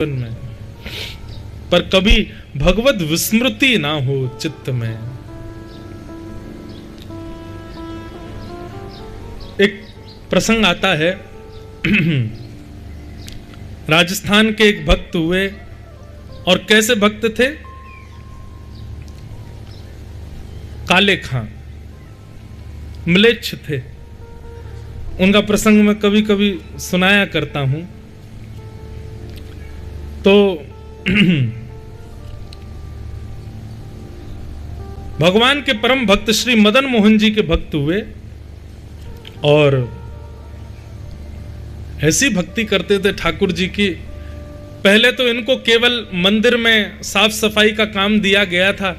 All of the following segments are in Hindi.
में, पर कभी भगवत विस्मृति ना हो चित्त में। एक प्रसंग आता है, राजस्थान के एक भक्त हुए, और कैसे भक्त थे? काले खां, म्लेच्छ थे। उनका प्रसंग मैं कभी कभी सुनाया करता हूं। तो भगवान के परम भक्त श्री मदन मोहन जी के भक्त हुए, और ऐसी भक्ति करते थे ठाकुर जी की। पहले तो इनको केवल मंदिर में साफ सफाई का काम दिया गया था,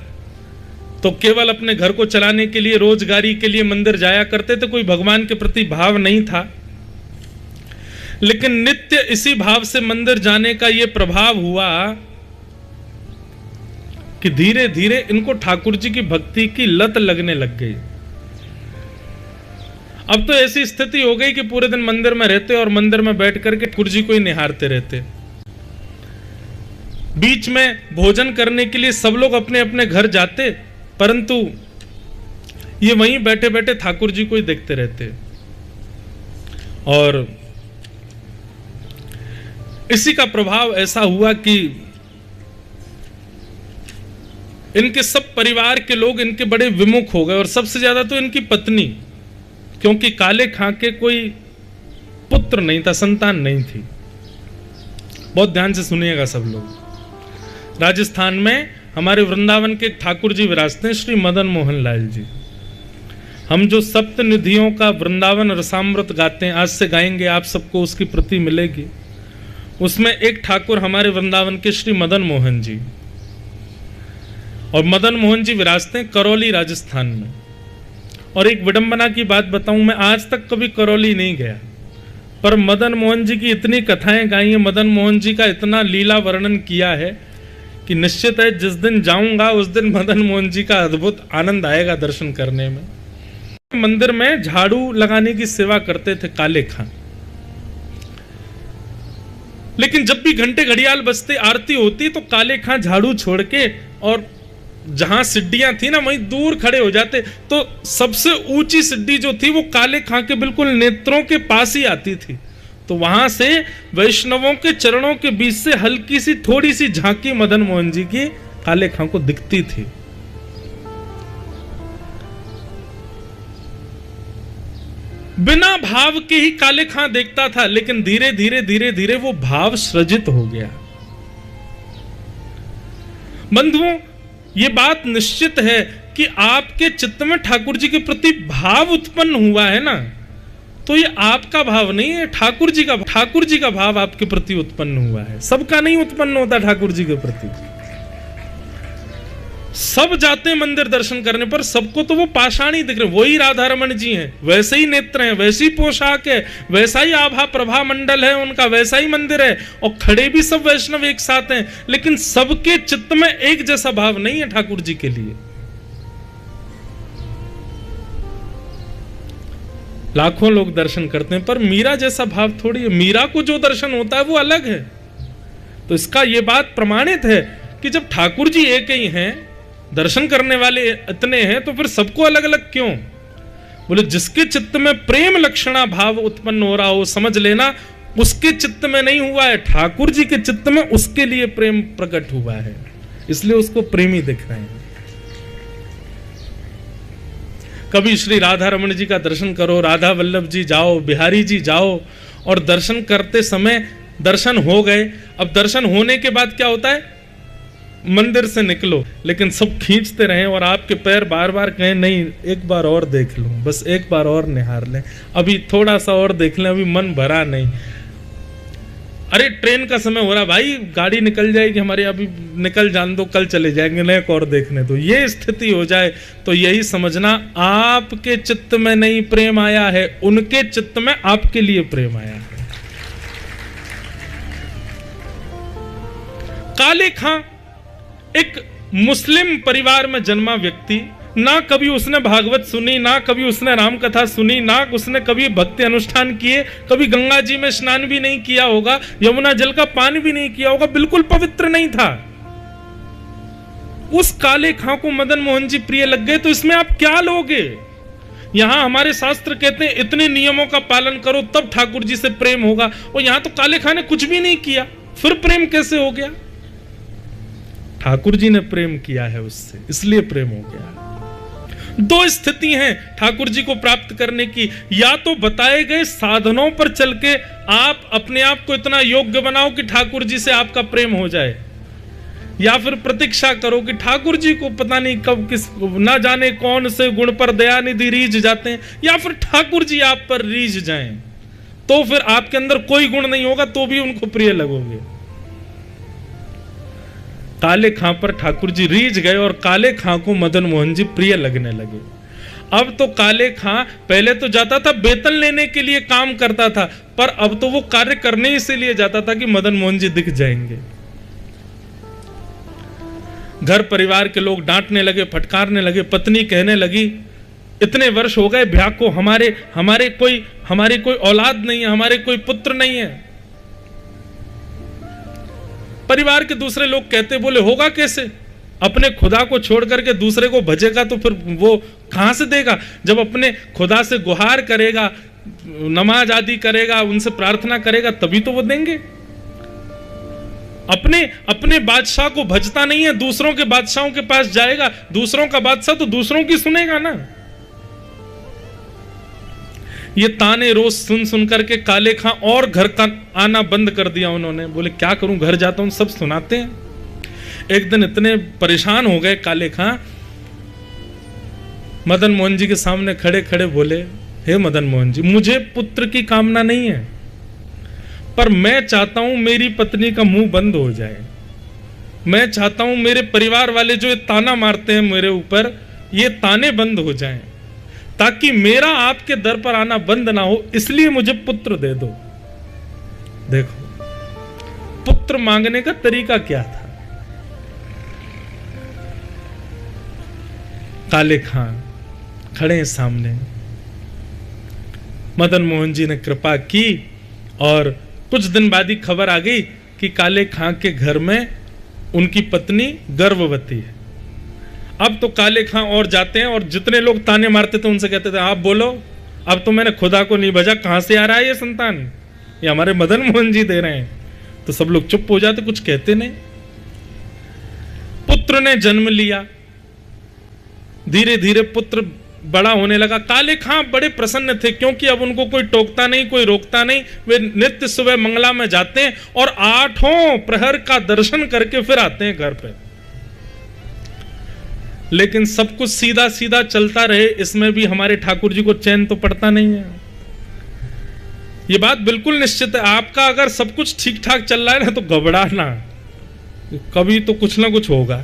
तो केवल अपने घर को चलाने के लिए, रोजगारी के लिए मंदिर जाया करते थे, कोई भगवान के प्रति भाव नहीं था। लेकिन नित्य इसी भाव से मंदिर जाने का यह प्रभाव हुआ कि धीरे धीरे इनको ठाकुर जी की भक्ति की लत लगने लग गई। अब तो ऐसी स्थिति हो गई कि पूरे दिन मंदिर में रहते और मंदिर में बैठ करके ठाकुर जी को ही निहारते रहते। बीच में भोजन करने के लिए सब लोग अपने अपने घर जाते, परंतु ये वहीं बैठे बैठे ठाकुर जी को ही देखते रहते। और इसी का प्रभाव ऐसा हुआ कि इनके सब परिवार के लोग इनके बड़े विमुख हो गए, और सबसे ज्यादा तो इनकी पत्नी, क्योंकि काले खां के कोई पुत्र नहीं था, संतान नहीं थी। बहुत ध्यान से सुनिएगा सब लोग। राजस्थान में हमारे वृंदावन के ठाकुर जी विराजते हैं, श्री मदन मोहन लाल जी। हम जो सप्त निधियों का वृंदावन रसामृत गाते हैं, आज से गाएंगे, आप सबको उसकी प्रति मिलेगी। उसमें एक ठाकुर हमारे वृंदावन के श्री मदन मोहन जी, और मदन मोहन जी विराजते हैं करौली राजस्थान में। और एक विडंबना की बात बताऊं, मैं आज तक कभी करौली नहीं गया, पर मदन मोहन जी की इतनी कथाएं गाई हैं, मदन मोहन जी का इतना लीला वर्णन किया है कि निश्चित है जिस दिन जाऊंगा उस दिन मदन मोहन जी का अद्भुत आनंद आएगा दर्शन करने में। मंदिर में झाड़ू लगाने की सेवा करते थे काले खां। लेकिन जब भी घंटे घड़ियाल बजते, आरती होती, तो काले खां झाड़ू छोड़ के और जहां सिड्डियां थी ना, वहीं दूर खड़े हो जाते। तो सबसे ऊंची सिड्डी जो थी वो काले खां के बिल्कुल नेत्रों के पास ही आती थी। तो वहां से वैष्णवों के चरणों के बीच से हल्की सी थोड़ी सी झांकी मदन मोहन जी की काले खां को दिखती थी। बिना भाव के ही काले खां देखता था, लेकिन धीरे धीरे धीरे धीरे वो भाव सृजित हो गया। बंधुओं, ये बात निश्चित है कि आपके चित्त में ठाकुर जी के प्रति भाव उत्पन्न हुआ है ना, तो ये आपका भाव नहीं है, ठाकुर जी का भाव आपके प्रति उत्पन्न हुआ है। सबका नहीं उत्पन्न होता ठाकुर जी के प्रति। सब जाते हैं मंदिर दर्शन करने, पर सबको तो वो पाषाण ही दिख रहे, वही राधा रमण जी हैं, वैसे ही नेत्र हैं, वैसी पोशाक है, वैसा ही आभा प्रभा मंडल है उनका, वैसा ही मंदिर है, और खड़े भी सब वैष्णव एक साथ हैं, लेकिन सबके चित्त में एक जैसा भाव नहीं है ठाकुर जी के लिए। लाखों लोग दर्शन करते हैं, पर मीरा जैसा भाव थोड़ी है। मीरा को जो दर्शन होता है वो अलग है। तो इसका ये बात प्रमाणित है कि जब ठाकुर जी एक ही हैं, दर्शन करने वाले इतने हैं, तो फिर सबको अलग अलग क्यों? बोले जिसके चित्त में प्रेम लक्षणा भाव उत्पन्न हो रहा हो, समझ लेना उसके चित्त में नहीं हुआ है, ठाकुर जी के चित्त में उसके लिए प्रेम प्रकट हुआ है, इसलिए उसको प्रेमी दिख रहे हैं। कभी श्री राधा रमण जी का दर्शन करो, राधा वल्लभ जी जाओ, बिहारी जी जाओ, और दर्शन करते समय दर्शन हो गए। अब दर्शन होने के बाद क्या होता है? मंदिर से निकलो, लेकिन सब खींचते रहे और आपके पैर बार बार कहें नहीं एक बार और देख लूं, बस एक बार और निहार लें, अभी थोड़ा सा और देख लें, अभी मन भरा नहीं। अरे ट्रेन का समय हो रहा भाई, गाड़ी निकल जाएगी हमारी, अभी निकल जान दो, कल चले जाएंगे, नहीं एक और देखने दो। ये स्थिति हो जाए तो यही समझना आपके चित्त में नहीं प्रेम आया है, उनके चित्त में आपके लिए प्रेम आया है। काले खां एक मुस्लिम परिवार में जन्मा व्यक्ति, ना कभी उसने भागवत सुनी, ना कभी उसने राम कथा सुनी, ना उसने कभी भक्ति अनुष्ठान किए, कभी गंगा जी में स्नान भी नहीं किया होगा, यमुना जल का पान भी नहीं किया होगा, बिल्कुल पवित्र नहीं था। उस काले खां को मदन मोहन जी प्रिय लग गए, तो इसमें आप क्या लोगे? यहां हमारे शास्त्र कहते हैं इतने नियमों का पालन करो तब ठाकुर जी से प्रेम होगा, और यहां तो काले खां ने कुछ भी नहीं किया, फिर प्रेम कैसे हो गया? ठाकुर जी ने प्रेम किया है उससे, इसलिए प्रेम हो गया। दो स्थिति हैं ठाकुर जी को प्राप्त करने की, या तो बताए गए साधनों पर चल के आप अपने आप को इतना योग्य बनाओ कि ठाकुर जी से आपका प्रेम हो जाए, या फिर प्रतीक्षा करो कि ठाकुर जी को पता नहीं कब किस ना जाने कौन से गुण पर दयानिधि रीझ जाते हैं, या फिर ठाकुर जी आप पर रीझ जाएं, तो फिर आपके अंदर कोई गुण नहीं होगा तो भी उनको प्रिय लगोगे। काले खां पर ठाकुर जी रीझ गए और काले खां को मदन मोहन जी प्रिय लगने लगे। अब तो काले खां पहले तो जाता था वेतन लेने के लिए, काम करता था, पर अब तो वो कार्य करने इसीलिए जाता था कि मदन मोहन जी दिख जाएंगे। घर परिवार के लोग डांटने लगे, फटकारने लगे, पत्नी कहने लगी इतने वर्ष हो गए ब्याह को, हमारी कोई औलाद नहीं है, हमारे कोई पुत्र नहीं है। परिवार के दूसरे लोग कहते, बोले होगा कैसे? अपने खुदा को छोड़ करके दूसरे को भजेगा तो फिर वो कहां से देगा? जब अपने खुदा से गुहार करेगा, नमाज आदि करेगा, उनसे प्रार्थना करेगा, तभी तो वो देंगे। अपने बादशाह को भजता नहीं है, दूसरों के बादशाहों के पास जाएगा, दूसरों का बादशाह तो दूसरों की सुनेगा ना। ये ताने रोज सुन सुन करके काले खां और घर का आना बंद कर दिया उन्होंने। बोले क्या करूं, घर जाता हूं, सब सुनाते हैं। एक दिन इतने परेशान हो गए काले खां, मदन मोहन जी के सामने खड़े खड़े बोले, हे मदन मोहन जी, मुझे पुत्र की कामना नहीं है, पर मैं चाहता हूं मेरी पत्नी का मुंह बंद हो जाए। मैं चाहता हूं मेरे परिवार वाले जो ये ताना मारते हैं मेरे ऊपर, ये ताने बंद हो जाएं, ताकि मेरा आपके दर पर आना बंद ना हो, इसलिए मुझे पुत्र दे दो। देखो पुत्र मांगने का तरीका क्या था। काले खां खड़े हैं सामने, मदन मोहन जी ने कृपा की और कुछ दिन बाद ही खबर आ गई कि काले खां के घर में उनकी पत्नी गर्भवती है। अब तो काले खां और जाते हैं और जितने लोग ताने मारते थे उनसे कहते थे आप बोलो, अब तो मैंने खुदा को नहीं भजा, कहां से आ रहा है ये संतान, ये हमारे मदन मोहन जी दे रहे हैं। तो सब लोग चुप हो जाते, कुछ कहते नहीं। पुत्र ने जन्म लिया, धीरे धीरे पुत्र बड़ा होने लगा। काले खां बड़े प्रसन्न थे क्योंकि अब उनको कोई टोकता नहीं, कोई रोकता नहीं। वे नित्य सुबह मंगला में जाते हैं और 8 प्रहर का दर्शन करके फिर आते हैं घर पे। लेकिन सब कुछ सीधा सीधा चलता रहे, इसमें भी हमारे ठाकुर जी को चैन तो पड़ता नहीं है। ये बात बिल्कुल निश्चित है, आपका अगर सब कुछ ठीक ठाक चल रहा है ना तो घबराना, कभी तो कुछ ना कुछ होगा,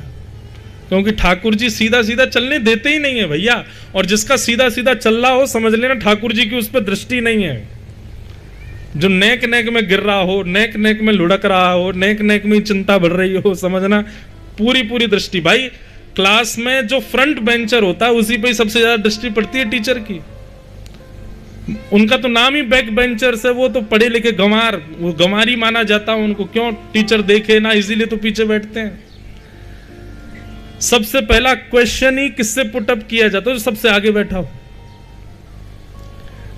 क्योंकि ठाकुर जी सीधा सीधा चलने देते ही नहीं है भैया। और जिसका सीधा सीधा चल रहा हो समझ लेना ठाकुर जी की उस पर दृष्टि नहीं है। जो नेक नेक में गिर रहा हो, नेक नेक में लुढ़क रहा हो, नेक नेक में चिंता बढ़ रही हो, समझना पूरी पूरी दृष्टि। भाई क्लास में जो फ्रंट बेंचर होता है उसी पे ही सबसे ज्यादा दृष्टि पड़ती है टीचर की। उनका तो नाम ही बैक बेंचर से, वो तो पढ़े लिखे गंवार, वो गंवारी माना जाता है उनको। क्यों? टीचर देखे ना, इसीलिए तो पीछे बैठते हैं। सबसे पहला क्वेश्चन ही किससे पुटअप किया जाता है? जो सबसे आगे बैठा हो।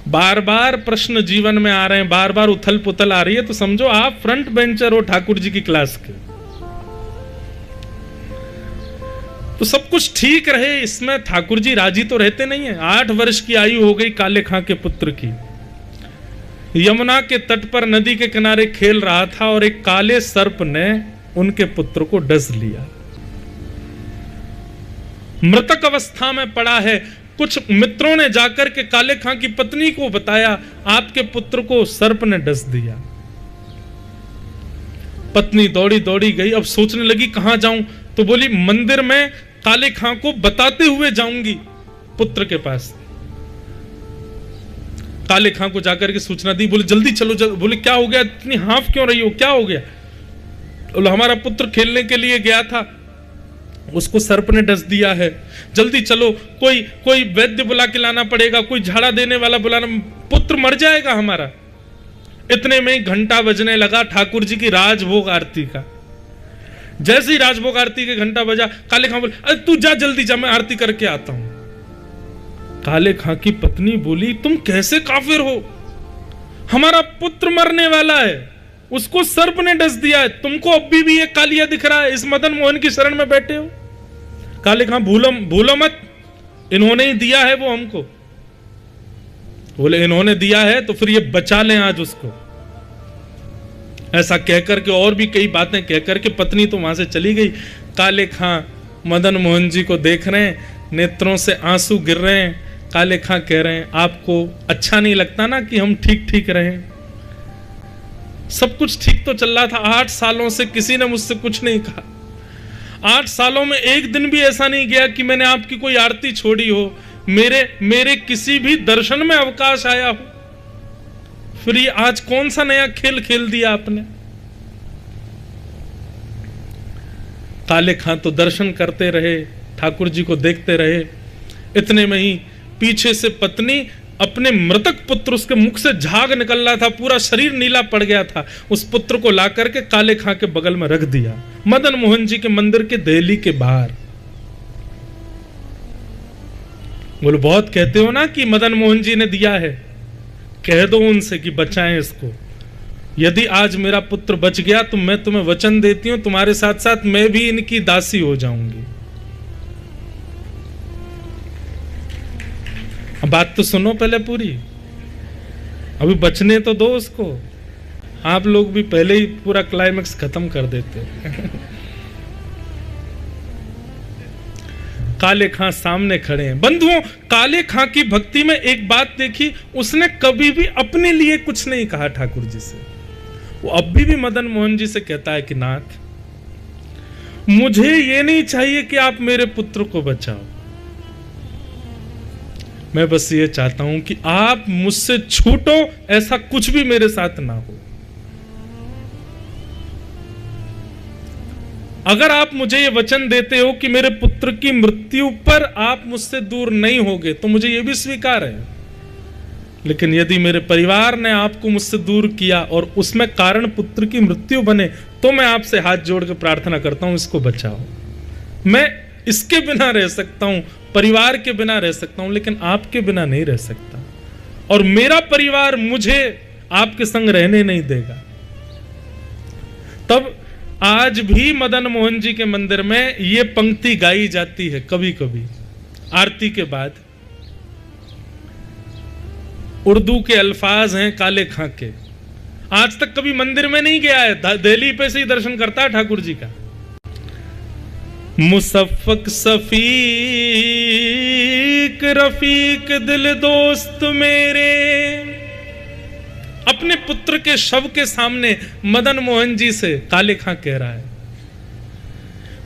बार बार प्रश्न जीवन में आ रहे हैं, बार बार उथल पुथल आ रही है, तो समझो आप फ्रंट बेंचर हो ठाकुर जी की क्लास के। तो सब कुछ ठीक रहे, इसमें ठाकुर जी राजी तो रहते नहीं है। 8 वर्ष की आयु हो गई काले खां के पुत्र की। यमुना के तट पर नदी के किनारे खेल रहा था और एक काले सर्प ने उनके पुत्र को डस लिया। मृतक अवस्था में पड़ा है। कुछ मित्रों ने जाकर के काले खां की पत्नी को बताया, आपके पुत्र को सर्प ने डस दिया। पत्नी दौड़ी दौड़ी गई, अब सोचने लगी कहां जाऊं, तो बोली मंदिर में काले खां को बताते हुए जाऊंगी पुत्र के पास। काले खां को जाकर के सूचना दी, बोले जल्दी चलो। बोले क्या हो गया, इतनी हाफ क्यों रही हो, क्या हो गया? बोले हमारा पुत्र खेलने के लिए गया था उसको सर्प ने डस दिया है, जल्दी चलो, कोई वैद्य बुला के लाना पड़ेगा, कोई झाड़ा देने वाला बुलाना, पुत्र मर जाएगा हमारा। इतने में ही घंटा बजने लगा ठाकुर जी की राजभोग आरती का। जैसे ही राजभोग आरती के घंटा बजा, काले खां बोले, अरे तू जा, जल्दी जा, मैं आरती करके आता हूं। काले खां की पत्नी बोली, तुम कैसे काफिर हो, हमारा पुत्र मरने वाला है, उसको सर्प ने डस दिया है, तुमको अभी भी ये कालिया दिख रहा है, इस मदन मोहन की शरण में बैठे हो। काले खां, भूलो मत, इन्होंने ही दिया है वो हमको। बोले इन्होंने दिया है तो फिर ये बचा लें आज उसको। ऐसा कहकर के और भी कई बातें कहकर के पत्नी तो वहां से चली गई। काले खां मदन मोहन जी को देख रहे हैं, नेत्रों से आंसू गिर रहे हैं। काले खां कह रहे हैं, आपको अच्छा नहीं लगता ना कि हम ठीक ठीक रहें? सब कुछ ठीक तो चल रहा था, 8 सालों से किसी ने मुझसे कुछ नहीं कहा। 8 सालों में एक दिन भी ऐसा नहीं गया कि मैंने आपकी कोई आरती छोड़ी हो, मेरे किसी भी दर्शन में अवकाश आया हो। फिर ये आज कौन सा नया खेल खेल दिया आपने? काले खां तो दर्शन करते रहे, ठाकुर जी को देखते रहे। इतने में ही पीछे से पत्नी अपने मृतक पुत्र, उसके मुख से झाग निकल रहा था, पूरा शरीर नीला पड़ गया था, उस पुत्र को ला करके काले खां के बगल में रख दिया, मदन मोहन जी के मंदिर के देहली के बाहर। बोले बहुत कहते हो ना कि मदन मोहन जी ने दिया है, कह दो उनसे कि बचाएं इसको। यदि आज मेरा पुत्र बच गया तो मैं तुम्हें वचन देती हूं, तुम्हारे साथ साथ मैं भी इनकी दासी हो जाऊंगी। अब बात तो सुनो पहले पूरी, अभी बचने तो दो उसको। आप लोग भी पहले ही पूरा क्लाइमेक्स खत्म कर देते। काले खां सामने खड़े हैं। बंधुओं, काले खां की भक्ति में एक बात देखी, उसने कभी भी अपने लिए कुछ नहीं कहा ठाकुर जी से। वो अभी भी मदन मोहन जी से कहता है कि नाथ, मुझे ये नहीं चाहिए कि आप मेरे पुत्र को बचाओ, मैं बस ये चाहता हूं कि आप मुझसे छूटो, ऐसा कुछ भी मेरे साथ ना हो। अगर आप मुझे ये वचन देते हो कि मेरे पुत्र की मृत्यु पर आप मुझसे दूर नहीं होगे तो मुझे ये भी स्वीकार है, लेकिन यदि मेरे परिवार ने आपको मुझसे दूर किया और उसमें कारण पुत्र की मृत्यु बने, तो मैं आपसे हाथ जोड़ के प्रार्थना करता हूं, इसको बचाओ। मैं इसके बिना रह सकता हूं, परिवार के बिना रह सकता हूं, लेकिन आपके बिना नहीं रह सकता, और मेरा परिवार मुझे आपके संग रहने नहीं देगा। तब आज भी मदन मोहन जी के मंदिर में ये पंक्ति गाई जाती है कभी कभी आरती के बाद। उर्दू के अल्फाज हैं काले खां के। आज तक कभी मंदिर में नहीं गया है, दिल्ली पे से ही दर्शन करता है ठाकुर जी का। मुसफ़्फ़क़ सफ़ीक रफ़ीक दिल दोस्त मेरे, अपने पुत्र के शव के सामने मदन मोहन जी से काले खां कह रहा है,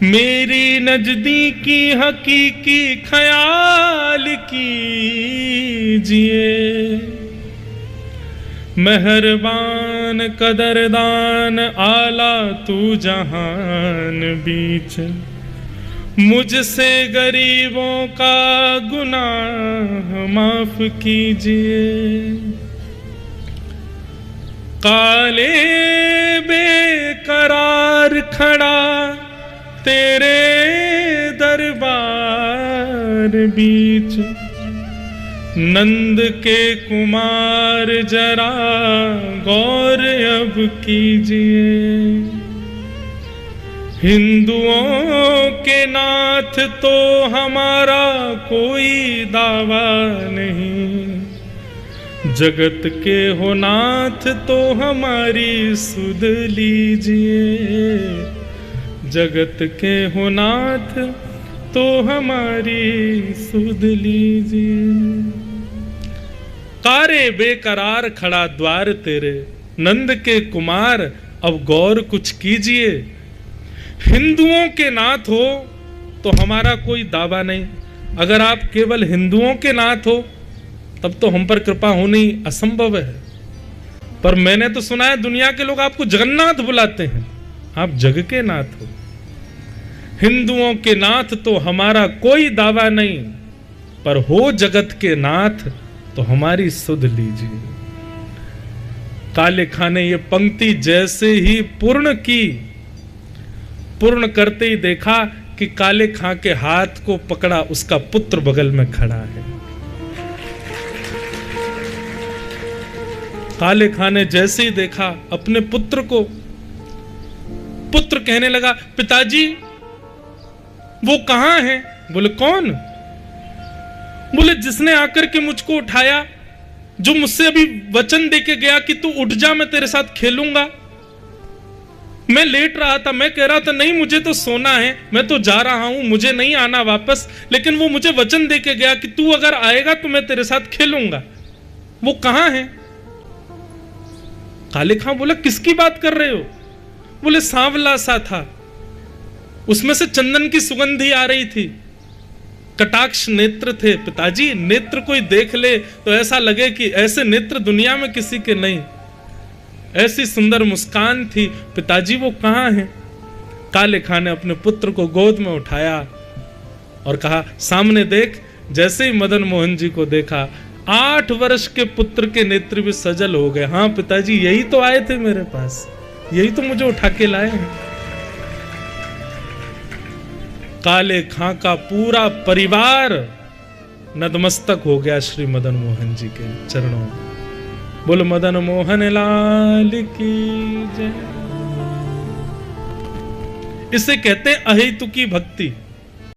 मेरी नजदीकी हकीकी ख्याल कीजिए, मेहरबान कदरदान आला तू जहान बीच, मुझसे गरीबों का गुनाह माफ कीजिए। काले बेकरार खड़ा तेरे दरबार बीच, नंद के कुमार जरा गौर अब कीजिए। हिंदुओं के नाथ तो हमारा कोई दावा नहीं, जगत के हो नाथ तो हमारी सुध लीजिए, जगत के हो नाथ तो हमारी सुध लीजिए। कारे बेकरार खड़ा द्वार तेरे, नंद के कुमार अब गौर कुछ कीजिए। हिंदुओं के नाथ हो तो हमारा कोई दावा नहीं, अगर आप केवल हिंदुओं के नाथ हो तब तो हम पर कृपा होनी असंभव है। पर मैंने तो सुना है दुनिया के लोग आपको जगन्नाथ बुलाते हैं, आप जग के नाथ हो। हिंदुओं के नाथ तो हमारा कोई दावा नहीं, पर हो जगत के नाथ तो हमारी सुध लीजिए। काले खां ने ये पंक्ति जैसे ही पूर्ण की, पूर्ण करते ही देखा कि काले खां के हाथ को पकड़ा उसका पुत्र बगल में खड़ा है। काले खां ने जैसे ही देखा अपने पुत्र को, पुत्र कहने लगा, पिताजी वो कहां है? बोले कौन? बोले जिसने आकर के मुझको उठाया, जो मुझसे अभी वचन देके गया कि तू उठ जा, मैं तेरे साथ खेलूंगा। मैं लेट रहा था, मैं कह रहा था नहीं मुझे तो सोना है, मैं तो जा रहा हूं, मुझे नहीं आना वापस, लेकिन वो मुझे वचन देके गया कि तू अगर आएगा तो मैं तेरे साथ खेलूंगा। वो कहां है? काले खां बोला किसकी बात कर रहे हो? बोले सांवला सा था, उसमें से चंदन की सुगंधी आ रही थी, कटाक्ष नेत्र थे। पिताजी नेत्र कोई देख ले तो ऐसा लगे कि ऐसे नेत्र दुनिया में किसी के नहीं, ऐसी सुंदर मुस्कान थी। पिताजी वो कहां है? काले खां ने अपने पुत्र को गोद में उठाया और कहा सामने देख। जैसे ही मदन मोहन जी को देखा, 8 वर्ष के पुत्र के नेत्र भी सजल हो गए। हाँ पिताजी यही तो आए थे मेरे पास, यही तो मुझे उठा के लाए हैं। काले खां का पूरा परिवार नतमस्तक हो गया श्री मदन मोहन जी के चरणों में। बोलो मदन मोहन लाल की जय। इसे कहते हैं अहेतुकी भक्ति।